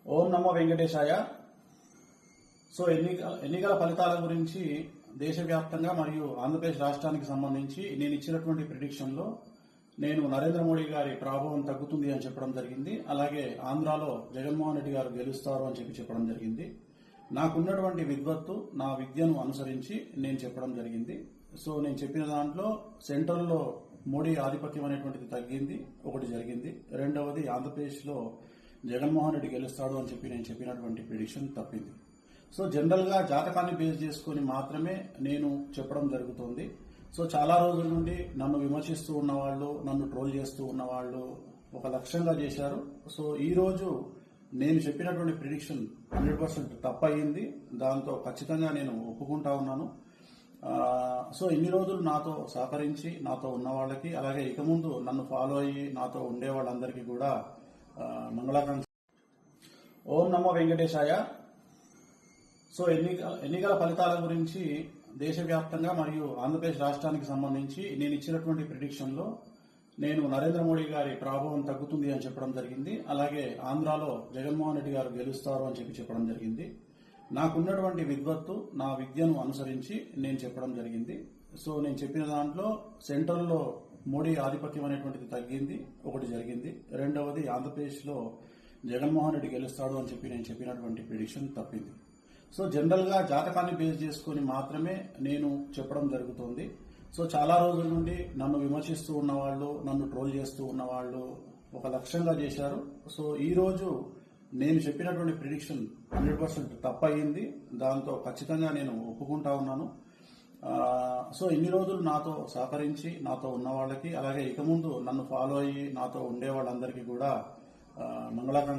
ఓం నమో వెంకటేశాయ. So ఎన్నికల ఫలితాల గురించి దేశవ్యాప్తంగా మరియు ఆంధ్రప్రదేశ్ రాష్ట్రానికి సంబంధించి నేను ఇచ్చినటువంటి ప్రిడిక్షన్లో నేను నరేంద్ర మోడీ గారి ప్రభావం తగ్గుతుంది అని చెప్పడం జరిగింది. అలాగే ఆంధ్రాలో జగన్మోహన్ రెడ్డి గారు గెలుస్తారు అని చెప్పడం జరిగింది. నాకున్నటువంటి విద్వత్తు, నా విద్యను అనుసరించి నేను చెప్పడం జరిగింది. సో నేను చెప్పిన దాంట్లో సెంట్రల్లో మోడీ ఆధిపత్యం అనేటువంటిది తగ్గింది, ఒకటి జరిగింది. రెండవది ఆంధ్రప్రదేశ్లో జగన్మోహన్ రెడ్డి గెలుస్తాడు అని నేను చెప్పినటువంటి ప్రిడిక్షన్ తప్పింది. సో జనరల్ గా జాతకాన్ని బేస్ చేసుకుని మాత్రమే నేను చెప్పడం జరుగుతుంది. సో చాలా రోజుల నుండి నన్ను విమర్శిస్తూ ఉన్నవాళ్ళు, నన్ను ట్రోల్ చేస్తూ ఉన్నవాళ్ళు ఒక లక్ష్యంగా చేశారు. సో ఈ రోజు నేను చెప్పినటువంటి ప్రిడిక్షన్ 100% తప్పయింది. దాంతో ఖచ్చితంగా నేను ఒప్పుకుంటా ఉన్నాను. సో ఇన్ని రోజులు నాతో సహకరించి నాతో ఉన్న వాళ్ళకి, అలాగే ఇక ముందు నన్ను ఫాలో అయ్యి నాతో ఉండే వాళ్ళందరికీ కూడా మంగళాకాంక్ష. ఓం నమో వెంకటేశాయ. సో ఎన్నికల ఫలితాల గురించి దేశవ్యాప్తంగా మరియు ఆంధ్రప్రదేశ్ రాష్ట్రానికి సంబంధించి నేను ఇచ్చినటువంటి ప్రిడిక్షన్లో నేను నరేంద్ర మోడీ గారి ప్రభావం తగ్గుతుంది అని చెప్పడం జరిగింది. అలాగే ఆంధ్రాలో జగన్మోహన్ రెడ్డి గారు గెలుస్తారు అని చెప్పడం జరిగింది. నాకున్నటువంటి విద్వత్తు, నా విద్యను అనుసరించి నేను చెప్పడం జరిగింది. సో నేను చెప్పిన దాంట్లో సెంట్రల్లో మోడీ ఆధిపత్యం అనేటువంటిది తగ్గింది, ఒకటి జరిగింది. రెండవది ఆంధ్రప్రదేశ్లో జగన్మోహన్ రెడ్డి గెలుస్తాడు అని నేను చెప్పినటువంటి ప్రిడిక్షన్ తప్పింది. సో జనరల్ గా జాతకాన్ని బేస్ చేసుకుని మాత్రమే నేను చెప్పడం జరుగుతుంది. సో చాలా రోజుల నుండి నన్ను విమర్శిస్తూ ఉన్నవాళ్ళు, నన్ను ట్రోల్ చేస్తూ ఉన్నవాళ్ళు ఒక లక్ష్యంగా చేశారు. సో ఈ రోజు నేను చెప్పినటువంటి ప్రిడిక్షన్ 100% తప్పయింది. దాంతో ఖచ్చితంగా నేను ఒప్పుకుంటా ఉన్నాను. సో ఇన్ని రోజులు నాతో సహకరించి నాతో ఉన్న వాళ్ళకి, అలాగే ఇక ముందు నన్ను ఫాలో అయ్యి నాతో ఉండే వాళ్ళందరికీ కూడా మంగళాకాంక్ష.